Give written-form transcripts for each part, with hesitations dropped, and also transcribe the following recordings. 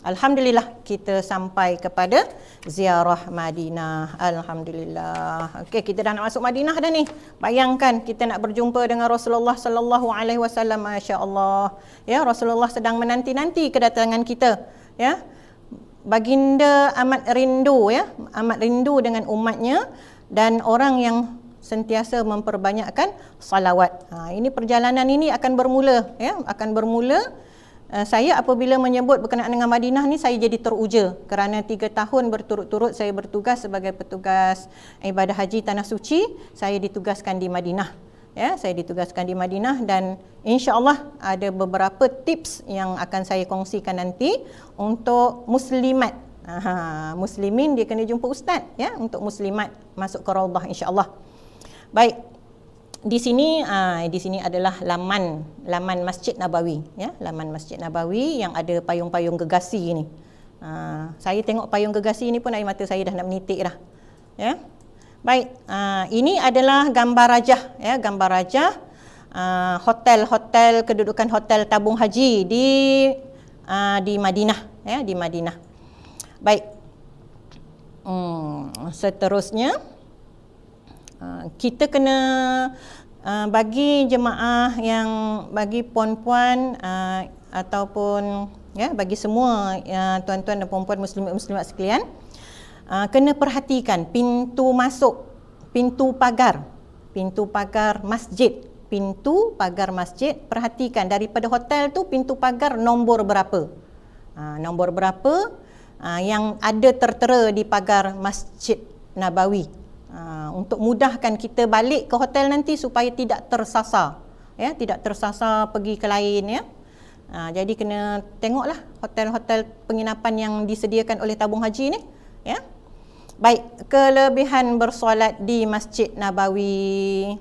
Alhamdulillah kita sampai kepada ziarah Madinah. Alhamdulillah. Okey, kita dah nak masuk Madinah dah ni. Bayangkan kita nak berjumpa dengan Rasulullah sallallahu alaihi wasallam. Masya-Allah. Ya, Rasulullah sedang menanti-nanti kedatangan kita, ya. Baginda amat rindu, ya, amat rindu dengan umatnya dan orang yang sentiasa memperbanyakkan salawat. Ini perjalanan ini akan bermula, ya, akan bermula. Saya apabila menyebut berkenaan dengan Madinah ni, saya jadi teruja kerana 3 tahun berturut-turut saya bertugas sebagai petugas ibadah haji Tanah Suci. Saya ditugaskan di Madinah, ya, saya ditugaskan di Madinah dan insya-Allah ada beberapa tips yang akan saya kongsikan nanti untuk muslimat. Muslimin dia kena jumpa ustaz, ya, untuk muslimat masuk ke Raudhah insya-Allah. Baik. Di sini adalah laman Masjid Nabawi, ya, laman Masjid Nabawi yang ada payung-payung gegasi ni. Saya tengok payung gegasi ni pun air mata saya dah nak menitik dah, ya. Baik, ini adalah gambar rajah, ya, gambar rajah hotel kedudukan hotel tabung haji di Madinah, ya, di Madinah. Baik. Seterusnya kita kena bagi jemaah yang bagi puan-puan ataupun, ya, bagi semua tuan-tuan dan puan-puan muslimat sekalian, kena perhatikan pintu masuk, pintu pagar masjid, pintu pagar masjid. Perhatikan daripada hotel tu pintu pagar nombor berapa, nombor berapa yang ada tertera di pagar Masjid Nabawi. Untuk mudahkan kita balik ke hotel nanti supaya tidak tersasar, ya, tidak tersasar pergi ke lain, ya. Jadi kena tengoklah hotel-hotel penginapan yang disediakan oleh tabung haji ni, ya. Baik, kelebihan bersolat di Masjid Nabawi.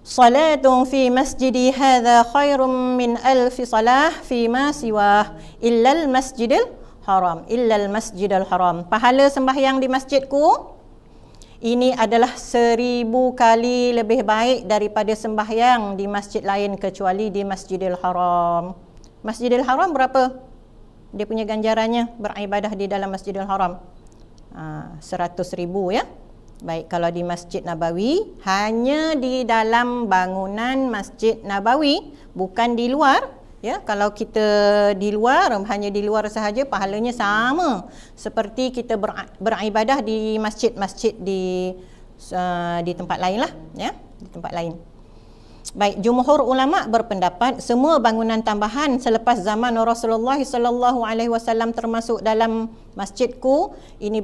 Salatun fi masjidi hadha khairum min alfi salah fi ma siwah illal masjidil haram, illal masjidil haram. Pahala sembahyang di masjidku ini adalah 1000 kali lebih baik daripada sembahyang di masjid lain kecuali di Masjidil Haram. Masjidil Haram berapa dia punya ganjarannya beribadah di dalam Masjidil Haram? 100,000, ya. Baik, kalau di Masjid Nabawi, hanya di dalam bangunan Masjid Nabawi, bukan di luar. Ya, kalau kita di luar, hanya di luar sahaja, pahalanya sama seperti kita beribadah di masjid-masjid di tempat lain lah, ya, di tempat lain. Baik, jumhur ulama berpendapat semua bangunan tambahan selepas zaman Rasulullah sallallahu alaihi wasallam termasuk dalam masjidku ini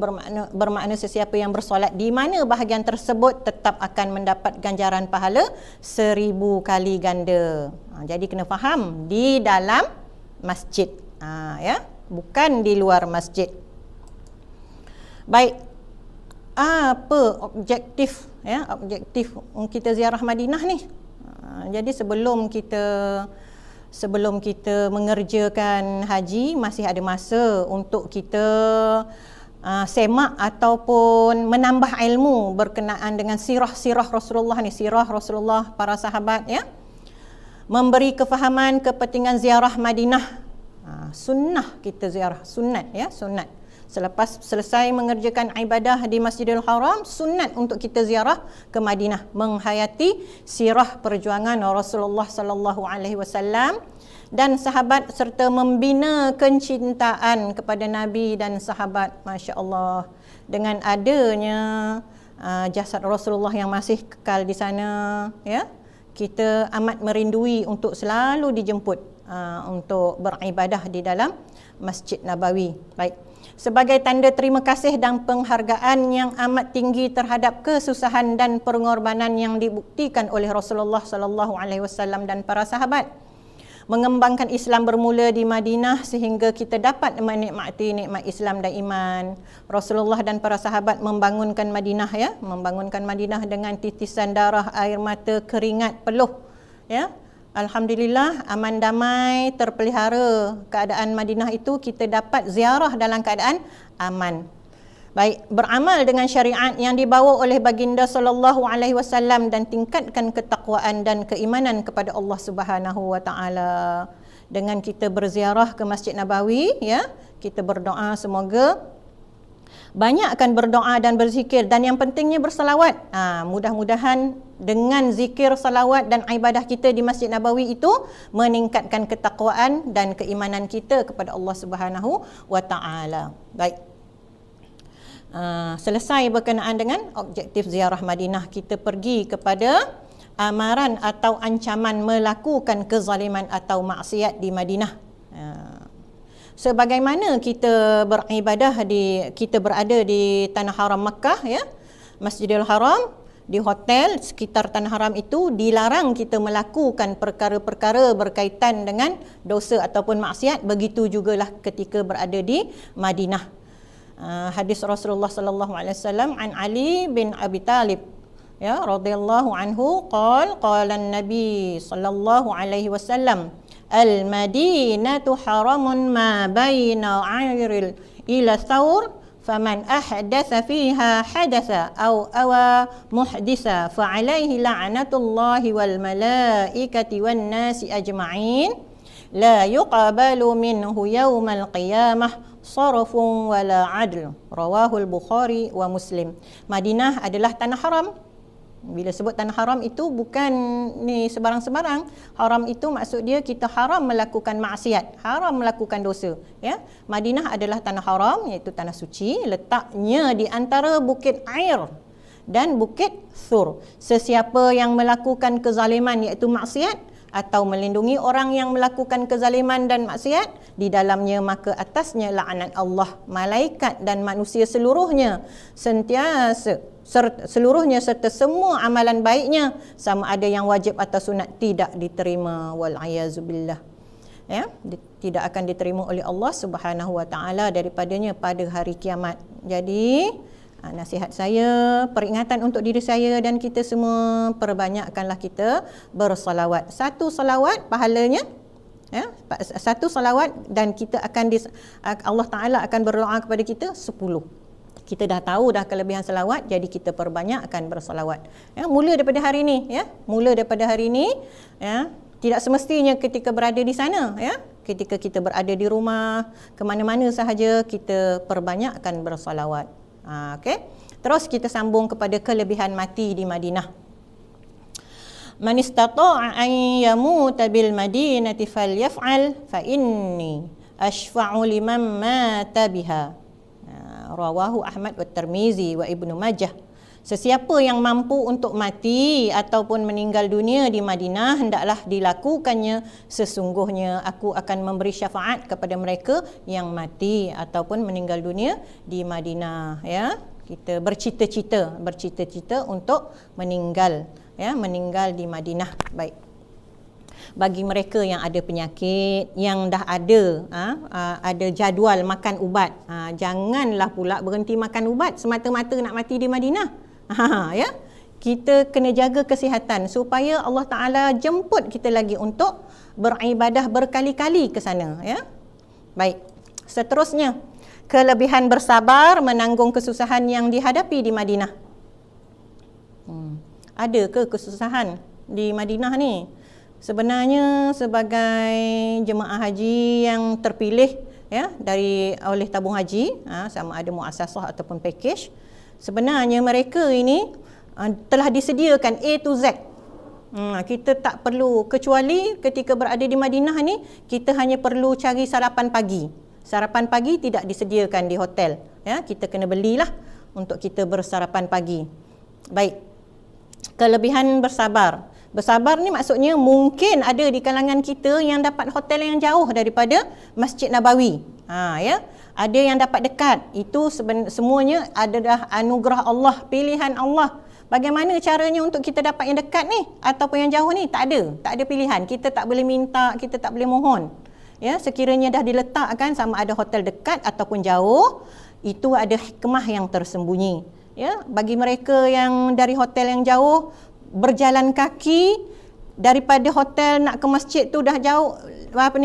bermakna sesiapa yang bersolat di mana bahagian tersebut tetap akan mendapat ganjaran pahala 1000 kali ganda. Jadi kena faham di dalam masjid, ya, bukan di luar masjid. Baik, apa objektif, ya, objektif kita ziarah Madinah ni? Jadi sebelum kita mengerjakan haji, masih ada masa untuk kita semak ataupun menambah ilmu berkenaan dengan sirah Rasulullah ni, sirah Rasulullah, para sahabat, ya. Memberi kefahaman kepentingan ziarah Madinah. Sunnah kita ziarah, sunat, ya, sunat. Selepas selesai mengerjakan ibadah di Masjidil Haram, sunat untuk kita ziarah ke Madinah, menghayati sirah perjuangan Rasulullah sallallahu alaihi wasallam dan sahabat serta membina kecintaan kepada Nabi dan sahabat. Masya-Allah, dengan adanya jasad Rasulullah yang masih kekal di sana, ya, kita amat merindui untuk selalu dijemput untuk beribadah di dalam Masjid Nabawi. Baik. Sebagai tanda terima kasih dan penghargaan yang amat tinggi terhadap kesusahan dan pengorbanan yang dibuktikan oleh Rasulullah sallallahu alaihi wasallam dan para sahabat, mengembangkan Islam bermula di Madinah sehingga kita dapat menikmati nikmat Islam dan iman. Rasulullah dan para sahabat membangunkan Madinah, ya, membangunkan Madinah dengan titisan darah, air mata, keringat peluh, ya. Alhamdulillah, aman damai terpelihara keadaan Madinah itu, kita dapat ziarah dalam keadaan aman. Baik, beramal dengan syariat yang dibawa oleh baginda sallallahu alaihi wasallam dan tingkatkan ketakwaan dan keimanan kepada Allah Subhanahu wa taala. dengan kita berziarah ke Masjid Nabawi, ya. Kita berdoa semoga banyakkan berdoa dan berzikir, dan yang pentingnya bersalawat. Mudah-mudahan dengan zikir, salawat dan ibadah kita di Masjid Nabawi itu meningkatkan ketakwaan dan keimanan kita kepada Allah Subhanahu wa taala. Baik. Selesai berkenaan dengan objektif ziarah Madinah, kita pergi kepada amaran atau ancaman melakukan kezaliman atau maksiat di Madinah. Sebagaimana kita beribadah kita berada di Tanah Haram Makkah, ya, Masjidil Haram, di hotel sekitar Tanah Haram itu dilarang kita melakukan perkara-perkara berkaitan dengan dosa ataupun maksiat. Begitu jugalah ketika berada di Madinah. Hadis Rasulullah sallallahu alaihi wasallam an Ali bin Abi Talib, ya, radhiyallahu anhu, qala an-nabi sallallahu alaihi wasallam, al-Madinatu haramun ma baina 'airil ila thawr, faman ahdatha fiha hadatha aw awa muhdisa fa alaihi la'natullahi wal malaikati wan nasi ajma'in la yuqabalu minhu yawmal qiyamah sarfun wala adl. Rawahul Bukhari wa Muslim. Madinah adalah tanah haram. Bila sebut tanah haram itu bukan ni sebarang-sebarang. Haram itu maksud dia kita haram melakukan maksiat, haram melakukan dosa, ya. Madinah adalah tanah haram, iaitu tanah suci, letaknya di antara Bukit Air dan Bukit Thur. Sesiapa yang melakukan kezaliman iaitu maksiat atau melindungi orang yang melakukan kezaliman dan maksiat di dalamnya, maka atasnya laknat Allah, malaikat dan manusia seluruhnya seluruhnya serta semua amalan baiknya, sama ada yang wajib atau sunat, tidak diterima, wal ayazubillah, ya, tidak akan diterima oleh Allah Subhanahu wa taala daripadanya pada hari kiamat. Jadi nasihat saya, peringatan untuk diri saya dan kita semua, perbanyakkanlah kita bersalawat. Satu salawat pahalanya, ya, satu salawat dan kita akan Allah Taala akan berdoa kepada kita 10. Kita dah tahu dah kelebihan salawat, jadi kita perbanyakkan bersalawat. Ya, mula daripada hari ini, ya. Mula daripada hari ini, ya. Tidak semestinya ketika berada di sana, ya. Ketika kita berada di rumah, ke mana-mana sahaja kita perbanyakkan bersalawat. Okey. Terus kita sambung kepada kelebihan mati di Madinah. Man istata'a an yamuta bil madinati falyaf'al fa inni ashfa'u liman mata biha. Rawahu Ahmad wa Tirmizi wa Ibnu Majah. Sesiapa yang mampu untuk mati ataupun meninggal dunia di Madinah, hendaklah dilakukannya. Sesungguhnya aku akan memberi syafaat kepada mereka yang mati ataupun meninggal dunia di Madinah, ya. Kita bercita-cita untuk meninggal, ya, meninggal di Madinah. Baik. Bagi mereka yang ada penyakit, yang dah ada jadual makan ubat, janganlah pula berhenti makan ubat semata-mata nak mati di Madinah. Ya, kita kena jaga kesihatan supaya Allah Taala jemput kita lagi untuk beribadah berkali-kali ke sana, ya. Baik. Seterusnya, kelebihan bersabar menanggung kesusahan yang dihadapi di Madinah. Ada ke kesusahan di Madinah ni? Sebenarnya sebagai jemaah haji yang terpilih, ya, oleh tabung haji, sama ada muassasah ataupun package, sebenarnya mereka ini telah disediakan A to Z. Kita tak perlu, kecuali ketika berada di Madinah ni, kita hanya perlu cari sarapan pagi. Sarapan pagi tidak disediakan di hotel, ya, kita kena belilah untuk kita bersarapan pagi. Baik. Kelebihan bersabar. Bersabar ni maksudnya mungkin ada di kalangan kita yang dapat hotel yang jauh daripada Masjid Nabawi. Ya. Ada yang dapat dekat. Itu semuanya adalah anugerah Allah, pilihan Allah. Bagaimana caranya untuk kita dapat yang dekat ni ataupun yang jauh ni? Tak ada pilihan. Kita tak boleh minta, kita tak boleh mohon. Ya, sekiranya dah diletakkan sama ada hotel dekat ataupun jauh, itu ada hikmah yang tersembunyi. Ya, bagi mereka yang dari hotel yang jauh, berjalan kaki daripada hotel nak ke masjid tu dah jauh,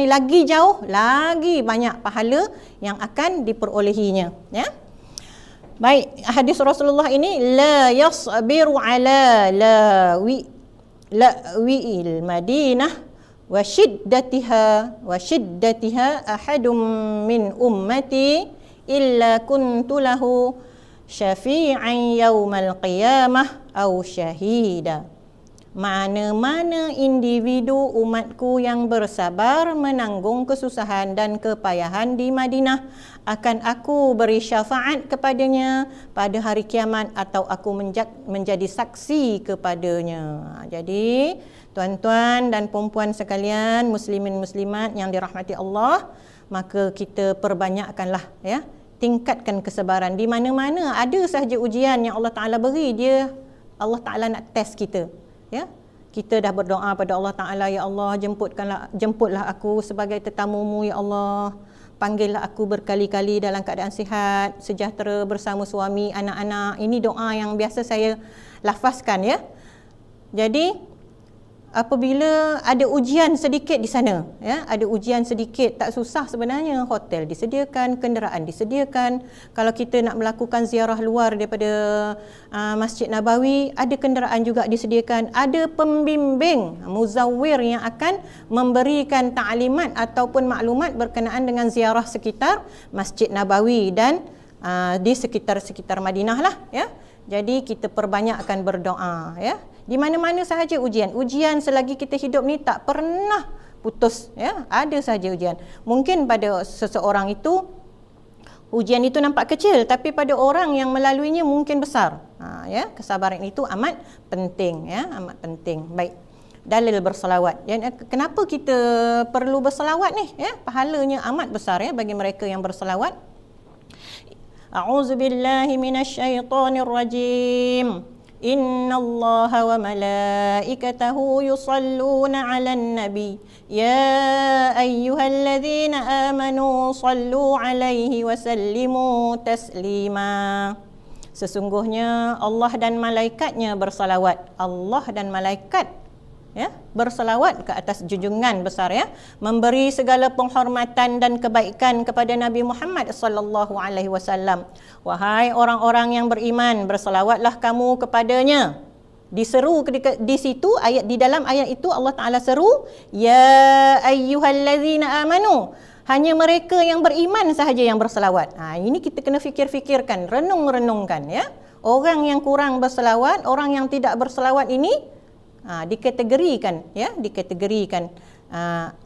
lagi jauh, lagi banyak pahala yang akan diperolehinya, ya. Baik, hadis Rasulullah ini, la yasbiru ala lawi'il Madinah wa shiddatiha ahadum min ummati illa kuntu lahu syafi'an yaumal qiyamah au syahida. Mana-mana individu umatku yang bersabar menanggung kesusahan dan kepayahan di Madinah, akan aku beri syafaat kepadanya pada hari kiamat atau aku menjadi saksi kepadanya. Jadi tuan-tuan dan puan-puan sekalian, muslimin muslimat yang dirahmati Allah, maka kita perbanyakkanlah ya, tingkatkan kesabaran. Di mana-mana ada sahaja ujian yang Allah Taala beri, Allah Taala nak test kita. Ya, kita dah berdoa pada Allah Taala, ya Allah, jemputlah aku sebagai tetamumu, ya Allah. Panggillah aku berkali-kali dalam keadaan sihat, sejahtera bersama suami, anak-anak. Ini doa yang biasa saya lafazkan ya. Jadi apabila ada ujian sedikit di sana, ya, ada ujian sedikit, tak susah sebenarnya. Hotel disediakan, kenderaan disediakan. Kalau kita nak melakukan ziarah luar daripada Masjid Nabawi, ada kenderaan juga disediakan. Ada pembimbing, muzawwir yang akan memberikan ta'limat ataupun maklumat berkenaan dengan ziarah sekitar Masjid Nabawi dan di sekitar-sekitar Madinah lah, ya. Jadi kita perbanyakkan berdoa, ya. Di mana-mana sahaja ujian. Ujian selagi kita hidup ni tak pernah putus, ya. Ada sahaja ujian. Mungkin pada seseorang itu ujian itu nampak kecil, tapi pada orang yang melaluinya mungkin besar. Ya, kesabaran itu amat penting, ya, amat penting. Baik. Dalil berselawat. Dan kenapa kita perlu berselawat ni, ya? Pahalanya amat besar, ya, bagi mereka yang berselawat. A'udzu billahi minasyaitonir rajim. Innallaha wa malaikatahu yusalluna 'alan nabi ya ayyuhalladzina amanu sallu 'alaihi wa sallimu taslima. Sesungguhnya Allah dan malaikatnya bersalawat. Allah dan malaikat, ya, bersalawat ke atas junjungan besar, ya, memberi segala penghormatan dan kebaikan kepada Nabi Muhammad sallallahu alaihi wasallam. Wahai orang-orang yang beriman, bersalawatlah kamu kepadanya. Diseru di situ ayat, di dalam ayat itu Allah Taala seru, ya ayyuhallazina amanu. Hanya mereka yang beriman sahaja yang bersalawat. Ini kita kena fikir-fikirkan, renung-renungkan, ya. Orang yang kurang bersalawat, orang yang tidak bersalawat ini dikategorikan, ya, dikategorikan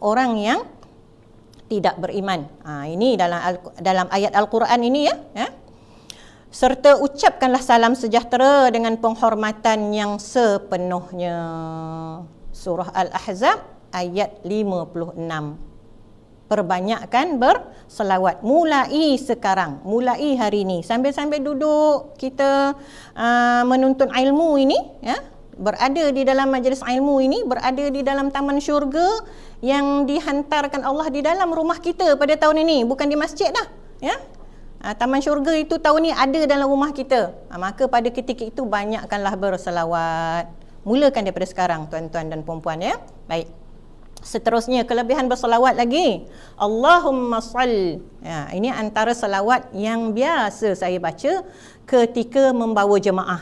orang yang tidak beriman. Ini dalam ayat Al-Quran ini, ya, ya. Serta ucapkanlah salam sejahtera dengan penghormatan yang sepenuhnya. Surah Al-Ahzab ayat 56. Perbanyakkan berselawat mulai sekarang, mulai hari ini, sambil-sambil duduk kita menuntut ilmu ini, ya, berada di dalam majlis ilmu ini, berada di dalam taman syurga yang dihantarkan Allah di dalam rumah kita pada tahun ini, bukan di masjid dah, ya. Taman syurga itu tahun ni ada dalam rumah kita. Maka pada ketika itu banyakkanlah berselawat. Mulakan daripada sekarang, tuan-tuan dan puan-puan, ya. Baik. Seterusnya kelebihan berselawat lagi. Allahumma shall. Ya, ini antara selawat yang biasa saya baca ketika membawa jemaah.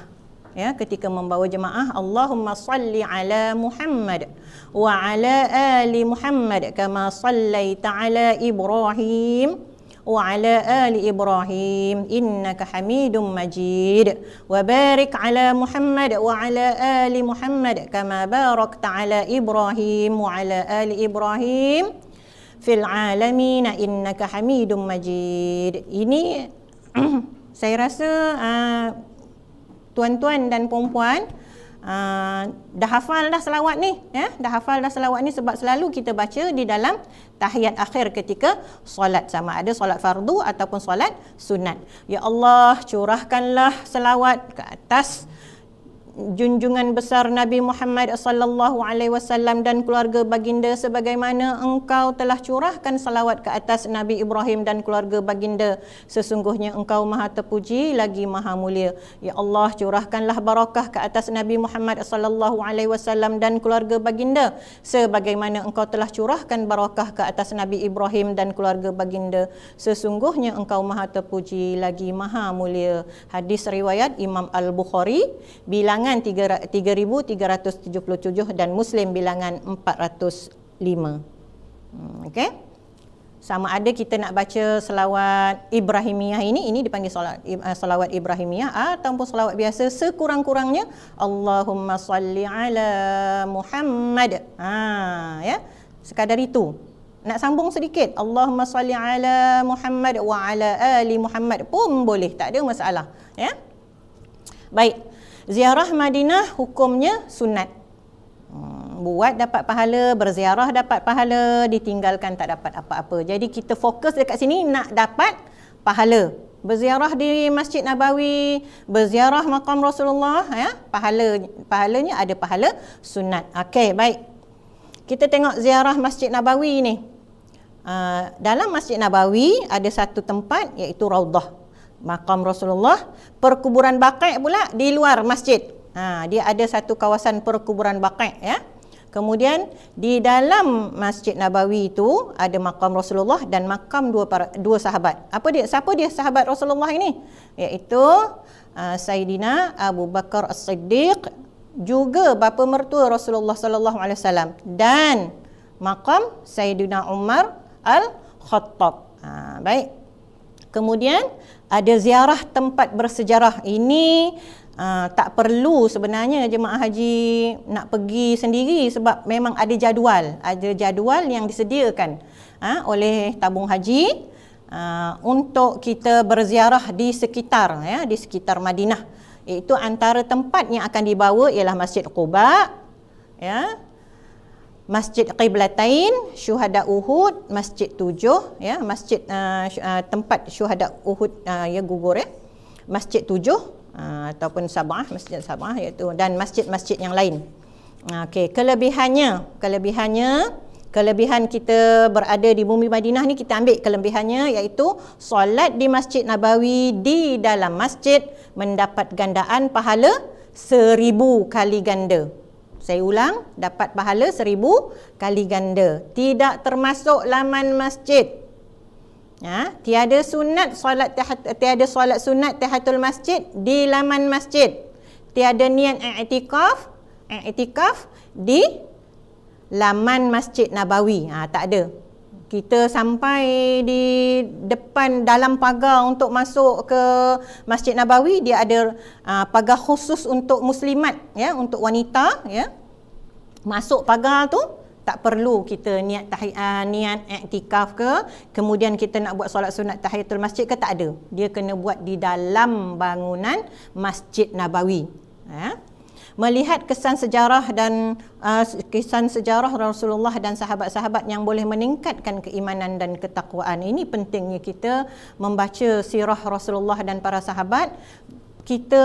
Ya, ketika membawa jemaah, Allahumma salli ala Muhammad wa ala ali Muhammad kama sallaita ala Ibrahim wa ala ali Ibrahim innaka Hamidum Majid wa barik ala Muhammad wa ala ali Muhammad kama barakta ala Ibrahim wa ala ali Ibrahim fil alamin innaka Hamidum Majid. Ini saya rasa tuan-tuan dan puan-puan dah hafal dah selawat ni, ya, dah hafal dah selawat ni sebab selalu kita baca di dalam tahiyat akhir ketika solat, sama ada solat fardu ataupun solat sunat. Ya Allah, curahkanlah selawat ke atas junjungan besar Nabi Muhammad sallallahu alaihi wasallam dan keluarga baginda sebagaimana engkau telah curahkan salawat ke atas Nabi Ibrahim dan keluarga baginda. Sesungguhnya engkau maha terpuji lagi maha mulia. Ya Allah, curahkanlah barakah ke atas Nabi Muhammad sallallahu alaihi wasallam dan keluarga baginda sebagaimana engkau telah curahkan barakah ke atas Nabi Ibrahim dan keluarga baginda. Sesungguhnya engkau maha terpuji lagi maha mulia. Hadis riwayat Imam Al-Bukhari bilangan 3377 dan Muslim bilangan 404. Okey. Sama ada kita nak baca selawat Ibrahimiyah ini dipanggil selawat Ibrahimiyah ataupun selawat biasa, sekurang-kurangnya Allahumma salli ala Muhammad. Ya. Sekadar itu. Nak sambung sedikit, Allahumma salli ala Muhammad wa ala ali Muhammad pun boleh, tak ada masalah, ya. Baik. Ziarah Madinah hukumnya sunat. Buat dapat pahala, berziarah dapat pahala, ditinggalkan tak dapat apa-apa. Jadi kita fokus dekat sini nak dapat pahala. Berziarah di Masjid Nabawi, berziarah makam Rasulullah, ya, pahalanya ada pahala sunat. Okey, baik. Kita tengok ziarah Masjid Nabawi ni. Dalam Masjid Nabawi ada satu tempat iaitu Raudah, makam Rasulullah. Perkuburan Baqi' pula di luar masjid. Dia ada satu kawasan perkuburan Baqi', ya. Kemudian di dalam Masjid Nabawi itu ada makam Rasulullah dan makam dua sahabat. Siapa dia sahabat Rasulullah ini? Iaitu Sayyidina Abu Bakar As-Siddiq, juga bapa mertua Rasulullah sallallahu alaihi wasallam, dan makam Sayyidina Umar Al-Khattab. Baik. Kemudian ada ziarah tempat bersejarah. Ini tak perlu sebenarnya jemaah haji nak pergi sendiri sebab memang ada jadual yang disediakan oleh tabung haji untuk kita berziarah di sekitar, ya, di sekitar Madinah. Iaitu antara tempat yang akan dibawa ialah Masjid Quba, ya, Masjid Qiblatain, Syuhada Uhud, Masjid 7, ya, masjid tempat Syuhada Uhud gugur, ya, Masjid 7 ataupun Sabah, Masjid Sabah, iaitu, dan masjid-masjid yang lain. Okey, kelebihan kita berada di bumi Madinah ni, kita ambil kelebihannya iaitu solat di Masjid Nabawi di dalam masjid mendapat gandaan pahala 1000 kali ganda. Saya ulang, dapat pahala 1000 kali ganda. Tidak termasuk laman masjid. Tiada solat sunat tahiyatul masjid di laman masjid. Tiada niat i'tikaf di laman Masjid Nabawi. Tak ada. Kita sampai di depan dalam pagar untuk masuk ke Masjid Nabawi, dia ada pagar khusus untuk muslimat, ya, untuk wanita, ya. Masuk pagar tu tak perlu kita niat i'tikaf ke, kemudian kita nak buat solat sunat tahiyatul masjid ke, tak ada. Dia kena buat di dalam bangunan Masjid Nabawi. Melihat kesan sejarah Rasulullah dan sahabat-sahabat yang boleh meningkatkan keimanan dan ketakwaan. Ini pentingnya kita membaca sirah Rasulullah dan para sahabat. Kita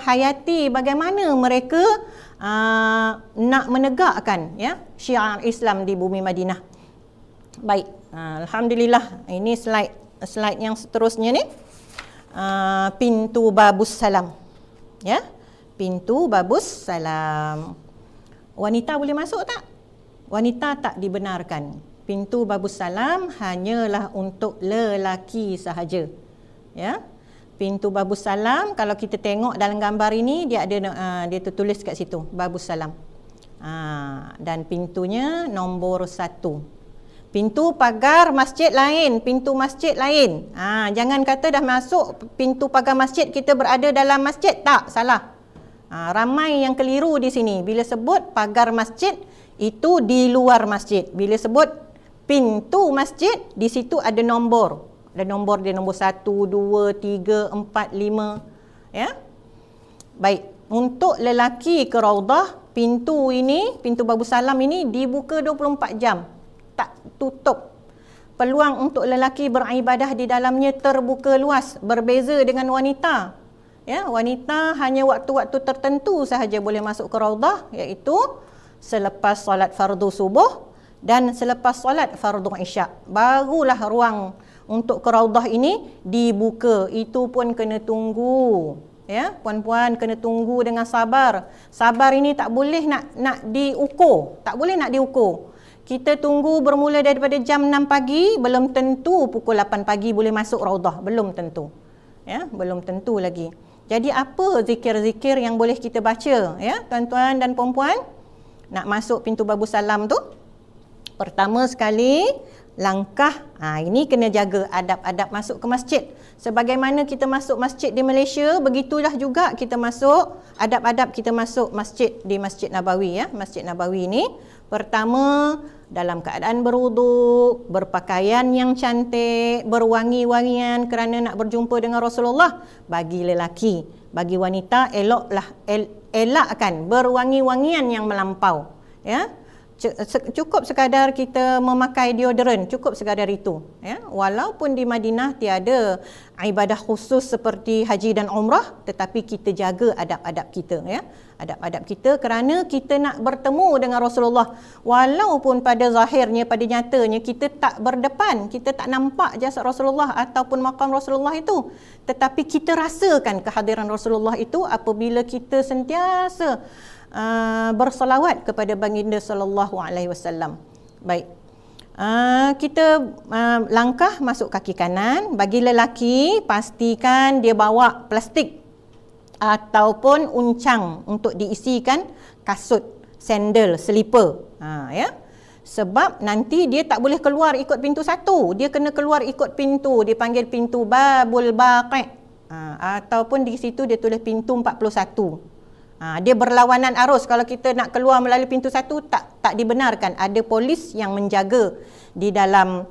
hayati bagaimana mereka nak menegakkan, ya, syiar Islam di bumi Madinah. Baik, alhamdulillah. Ini slide yang seterusnya ni, pintu Babus Salam, ya, pintu Babus Salam. Wanita boleh masuk tak? Wanita tak dibenarkan. Pintu Babus Salam hanyalah untuk lelaki sahaja, ya. Pintu Babus Salam, kalau kita tengok dalam gambar ini, dia ada dia tertulis kat situ, Babus Salam. Dan pintunya nombor 1. Pintu pagar masjid lain, pintu masjid lain. Jangan kata dah masuk pintu pagar masjid kita berada dalam masjid. Tak, salah. Ramai yang keliru di sini. Bila sebut pagar masjid, itu di luar masjid. Bila sebut pintu masjid, di situ ada nombor. Ada nombor dia, nombor 1, 2, 3, 4, 5. Ya. Baik, untuk lelaki ke Raudah, pintu ini, pintu Babus Salam ini dibuka 24 jam. Tak tutup. Peluang untuk lelaki beribadah di dalamnya terbuka luas, berbeza dengan wanita. Ya, wanita hanya waktu-waktu tertentu sahaja boleh masuk ke Raudah, iaitu selepas solat fardu subuh dan selepas solat fardu isyak. Barulah ruang untuk ke Raudah ini dibuka. Itu pun kena tunggu. Ya, puan-puan kena tunggu dengan sabar. Sabar ini tak boleh nak diukur. Tak boleh nak diukur. Kita tunggu bermula daripada jam 6 pagi, belum tentu pukul 8 pagi boleh masuk Raudah. Belum tentu. Ya, belum tentu lagi. Jadi apa zikir-zikir yang boleh kita baca, ya, tuan-tuan dan puan-puan? Nak masuk pintu Babus Salam tu, Pertama sekali, langkah, ini kena jaga adab-adab masuk ke masjid. Sebagaimana kita masuk masjid di Malaysia, begitulah juga kita masuk, adab-adab kita masuk masjid di Masjid Nabawi, ya. Masjid Nabawi ni, pertama, dalam keadaan berwuduk, berpakaian yang cantik, berwangi-wangian kerana nak berjumpa dengan Rasulullah. Bagi lelaki, bagi wanita, elakkan berwangi-wangian yang melampau, ya. Cukup sekadar kita memakai deodoran, cukup sekadar itu, ya. Walaupun di Madinah tiada ibadah khusus seperti haji dan umrah, tetapi kita jaga adab-adab kita, ya. Adab-adab kita kerana kita nak bertemu dengan Rasulullah. Walaupun pada zahirnya, pada nyatanya kita tak berdepan, kita tak nampak jasad Rasulullah ataupun makam Rasulullah itu, tetapi kita rasakan kehadiran Rasulullah itu apabila kita sentiasa bersalawat kepada baginda sallallahu alaihi wasallam. Baik. Kita langkah masuk kaki kanan. Bagi lelaki, pastikan dia bawa plastik ataupun uncang untuk diisikan kasut, sandal, slipper. Ya. Sebab nanti dia tak boleh keluar ikut pintu satu. Dia kena keluar ikut pintu, dipanggil pintu Babul Baqi'. Ataupun di situ dia tulis pintu 41. Dia berlawanan arus. Kalau kita nak keluar melalui pintu satu, tak dibenarkan. Ada polis yang menjaga di dalam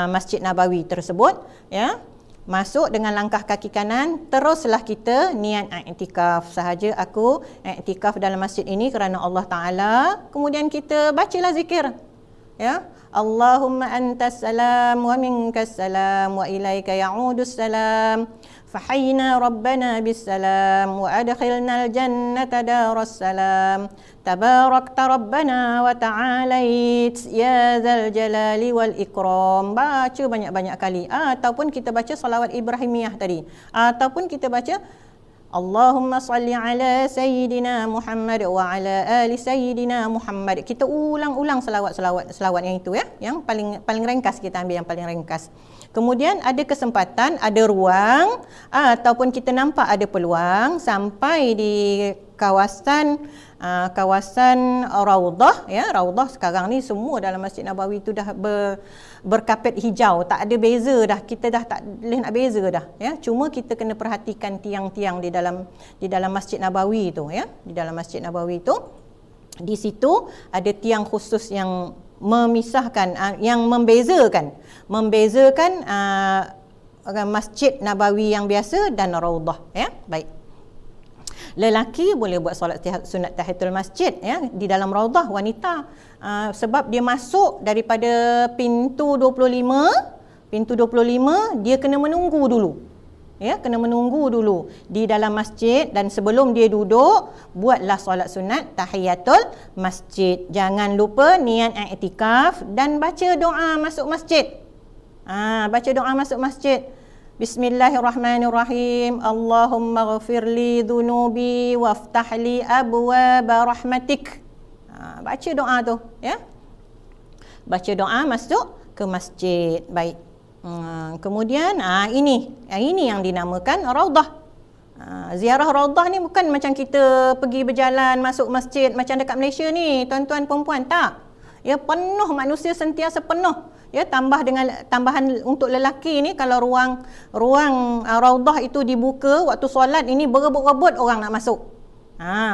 Masjid Nabawi tersebut, ya. Masuk dengan langkah kaki kanan, teruslah kita niat i'tikaf sahaja. Aku i'tikaf dalam masjid ini kerana Allah Ta'ala. Kemudian kita bacalah zikir, ya. Allahumma antas salam wa minkas salam wa ilaika ya'udus salam. فحينا ربنا بالسلام وأدخلنا الجنة دار السلام تباركت ربنا وتعاليت يا ذا الجلال والإكرام. Baca banyak-banyak kali. Ataupun kita baca salawat Ibrahimiyah tadi. Ataupun kita baca Allahumma salli ala Sayyidina Muhammad wa ala ali Sayyidina Muhammad. Kita ulang-ulang selawat yang itu, ya. Yang paling ringkas kita ambil yang paling ringkas. Kemudian ada kesempatan, ada ruang ataupun kita nampak ada peluang sampai di kawasan Raudah, ya. Raudah sekarang ni semua dalam Masjid Nabawi itu dah berkapet hijau, tak ada beza dah, kita dah tak boleh nak beza dah, ya. Cuma kita kena perhatikan tiang-tiang di dalam Masjid Nabawi itu, ya. Di dalam Masjid Nabawi itu, di situ ada tiang khusus yang memisahkan, yang membezakan Masjid Nabawi yang biasa dan Raudah, ya. Baik. Lelaki boleh buat solat sunat tahiyatul masjid, ya, di dalam Raudah. Wanita sebab dia masuk daripada pintu 25 dia kena menunggu dulu, ya, kena menunggu dulu di dalam masjid. Dan sebelum dia duduk, buatlah solat sunat tahiyatul masjid. Jangan lupa niat i'tikaf dan baca doa masuk masjid. Baca doa masuk masjid. Bismillahirrahmanirrahim. Allahumma ghafirli dhunubi waftahli abwaba rahmatik. Baca doa tu, ya. Baca doa masuk ke masjid. Baik. Kemudian ini yang dinamakan Raudah. Ziarah Raudah ni bukan macam kita pergi berjalan masuk masjid macam dekat Malaysia ni, tuan-tuan perempuan, tak. Ya, penuh, manusia sentiasa penuh. Ya, tambahan untuk lelaki ni, kalau ruang Raudah itu dibuka waktu solat ini, berebut-rebut orang nak masuk.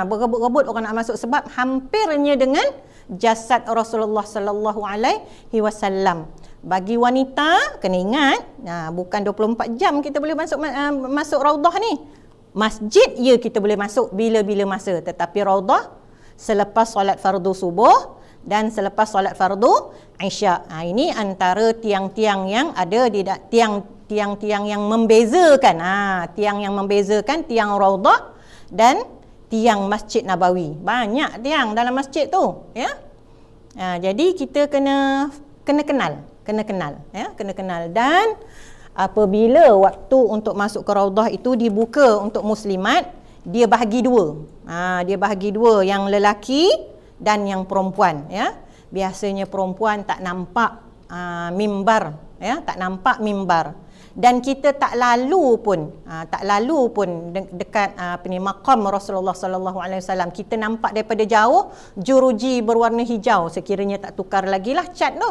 Berebut-rebut orang nak masuk sebab hampirnya dengan jasad Rasulullah sallallahu alaihi wasallam. Bagi wanita kena ingat, bukan 24 jam kita boleh masuk Raudah ni. Masjid ya kita boleh masuk bila-bila masa, tetapi Raudah selepas solat fardu subuh dan selepas solat fardu Isyak. Ini antara tiang-tiang yang ada di tiang-tiang yang membezakan. Tiang yang membezakan tiang Raudah dan tiang Masjid Nabawi. Banyak tiang dalam masjid tu, ya. Jadi kita kena kenal, ya, kena kenal. Dan apabila waktu untuk masuk ke Raudah itu dibuka untuk muslimat, dia bahagi dua. Dia bahagi dua, yang lelaki dan yang perempuan, ya. Biasanya perempuan tak nampak mimbar, ya, tak nampak mimbar. dan kita tak lalu pun dekat maqam Rasulullah sallallahu alaihi wasallam, kita nampak daripada jauh juruji berwarna hijau, sekiranya tak tukar lagi lah cat tu.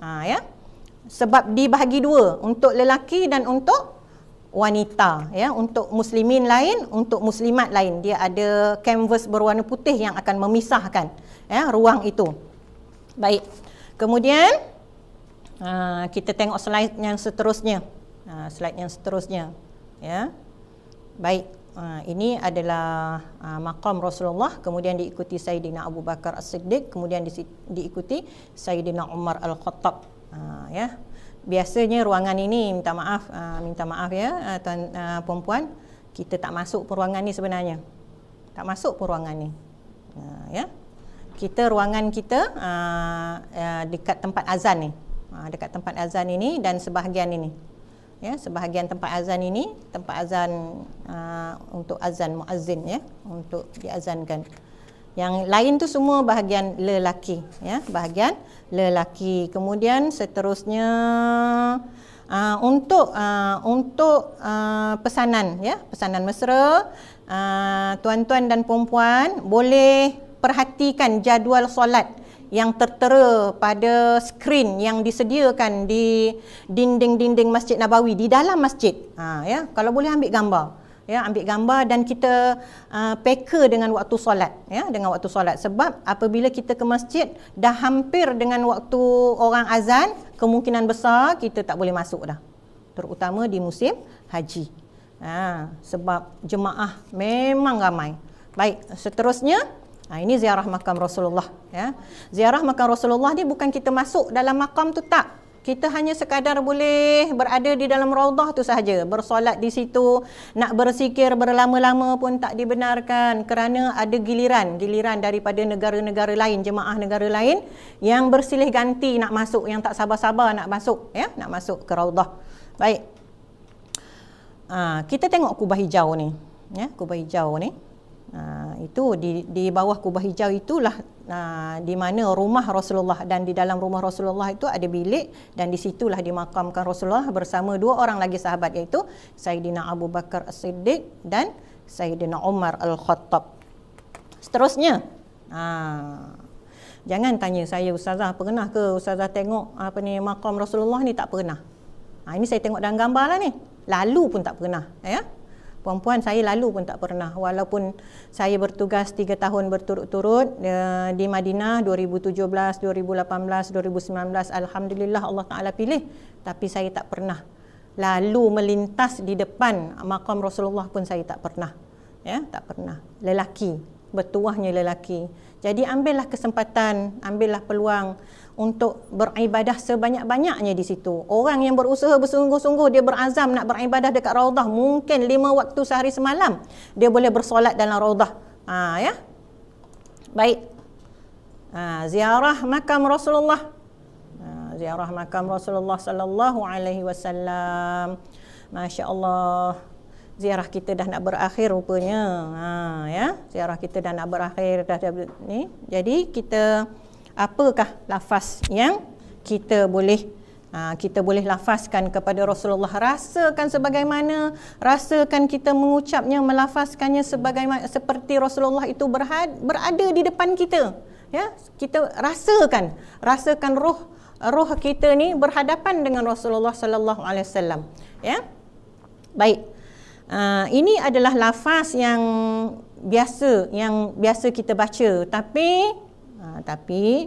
Ya. Sebab dibahagi dua, untuk lelaki dan untuk wanita, ya, untuk muslimin lain, untuk muslimat lain. Dia ada canvas berwarna putih yang akan memisahkan, ya, ruang itu. Baik. Kemudian kita tengok slide yang seterusnya. Slide yang seterusnya, ya. Baik. Ini adalah maqam Rasulullah, kemudian diikuti Sayyidina Abu Bakar As-Siddiq, kemudian diikuti Sayyidina Umar Al-Khattab. Ya. Biasanya ruangan ini, minta maaf ya tuan puan-puan, kita tak masuk ruangan ni sebenarnya. Tak masuk ruangan ni. Ya. Ruangan kita dekat tempat azan ni. Dekat tempat azan ini dan sebahagian ini. Ya, sebahagian tempat azan ini, tempat azan untuk azan muazzin, ya, untuk diazankan. Yang lain tu semua bahagian lelaki, ya, bahagian lelaki. Kemudian seterusnya untuk pesanan, ya, pesanan mesra, tuan-tuan dan puan-puan boleh perhatikan jadual solat yang tertera pada skrin yang disediakan di dinding-dinding Masjid Nabawi di dalam masjid. Ya, kalau boleh ambil gambar. Ya, ambil gambar dan kita peka dengan waktu solat, ya, dengan waktu solat. Sebab apabila kita ke masjid dah hampir dengan waktu orang azan, kemungkinan besar kita tak boleh masuk dah. Terutama di musim haji. Sebab jemaah memang ramai. Baik, seterusnya ini ziarah makam Rasulullah, ya. Ziarah makam Rasulullah ni bukan kita masuk dalam makam tu, tak. Kita hanya sekadar boleh berada di dalam raudhah tu sahaja, bersolat di situ. Nak berzikir berlama-lama pun tak dibenarkan, kerana ada giliran daripada negara-negara lain, jemaah negara lain yang bersilih ganti nak masuk, yang tak sabar-sabar nak masuk, ya, nak masuk ke raudhah. Baik. Kita tengok kubah hijau ni, ya, kubah hijau ni. Itu di bawah kubah hijau itulah di mana rumah Rasulullah, dan di dalam rumah Rasulullah itu ada bilik, dan di situlah dimakamkan Rasulullah bersama dua orang lagi sahabat, iaitu Sayyidina Abu Bakar As-Siddiq dan Sayyidina Umar Al-Khattab. Seterusnya, jangan tanya saya, ustazah pernah ke ustazah tengok makam Rasulullah ni? Tak pernah. Ini saya tengok dalam gambar lah ni, lalu pun tak pernah, ya. Puan-puan, saya lalu pun tak pernah, walaupun saya bertugas 3 tahun berturut-turut di Madinah 2017, 2018, 2019. Alhamdulillah Allah Ta'ala pilih, tapi saya tak pernah lalu melintas di depan makam Rasulullah pun saya tak pernah, ya, tak pernah. Lelaki, bertuahnya lelaki. Jadi ambillah kesempatan, ambillah peluang untuk beribadah sebanyak-banyaknya di situ. Orang yang berusaha bersungguh-sungguh, dia berazam nak beribadah dekat raudhah, mungkin 5 waktu sehari semalam dia boleh bersolat dalam raudhah. Ya. Baik. Ziarah makam Rasulullah. Ziarah makam Rasulullah sallallahu alaihi wasallam. Masya-Allah. Ziarah kita dah nak berakhir rupanya. Ya, ziarah kita dah nak berakhir dah ni. Jadi kita, apakah lafaz yang kita boleh lafazkan kepada Rasulullah? Rasakan sebagaimana, rasakan kita mengucapnya, melafazkannya sebagaimana seperti Rasulullah itu berada di depan kita. Ya, kita rasakan roh kita ni berhadapan dengan Rasulullah sallallahu alaihi wasallam. Ya. Baik. Ini adalah lafaz yang biasa kita baca, tapi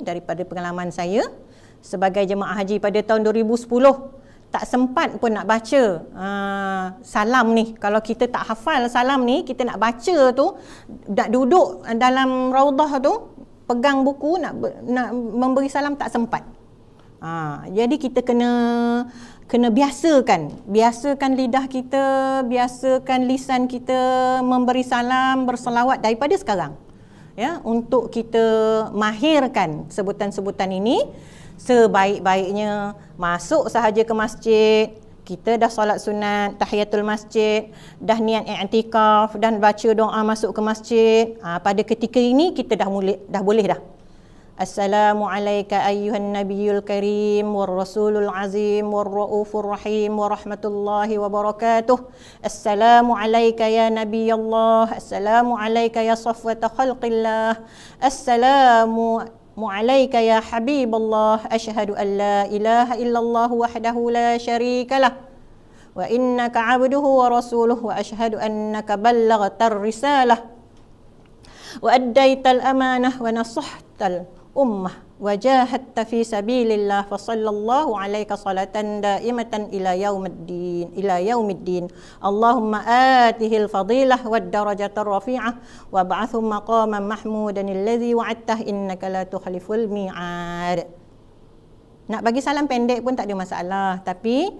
daripada pengalaman saya sebagai jemaah haji pada tahun 2010, tak sempat pun nak baca salam ni. Kalau kita tak hafal salam ni, kita nak baca tu, nak duduk dalam raudhah tu, pegang buku nak memberi salam, tak sempat. Jadi kita kena biasakan lidah kita, biasakan lisan kita memberi salam, berselawat daripada sekarang, ya, untuk kita mahirkan sebutan-sebutan ini. Sebaik-baiknya masuk sahaja ke masjid, kita dah solat sunat, tahiyatul masjid, dah niat i'tikaf dan baca doa masuk ke masjid, pada ketika ini kita dah boleh dah. Assalamu alayka ayyuhan nabiyul karim war rasulul azim war raufur rahim wa rahmatullahi wa barakatuh. Assalamu alayka ya nabiyallah. Assalamu alayka ya safwata khalqillah. Assalamu alayka ya habiballah. Ashhadu an la ilaha illallah wahdahu la syarika lah. Wa innaka abduhu wa rasuluhu wa ashhadu annaka ballaghtar risalah. Wa addaital amanah wa nasahtal ummah wa jahadta fi sabilillah fa sallallahu alaika salatan daimatan ila yaumiddin. Allahumma atihil fadilah wad darajatar rafi'ah wa ba'athu maqaman mahmudan alladhi wa'adtah innaka la tukhliful mi'ad. Nak bagi salam pendek pun tak ada masalah, tapi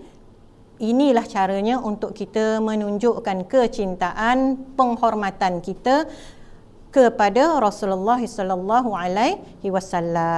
inilah caranya untuk kita menunjukkan kecintaan, penghormatan kita kepada Rasulullah sallallahu alaihi wasallam.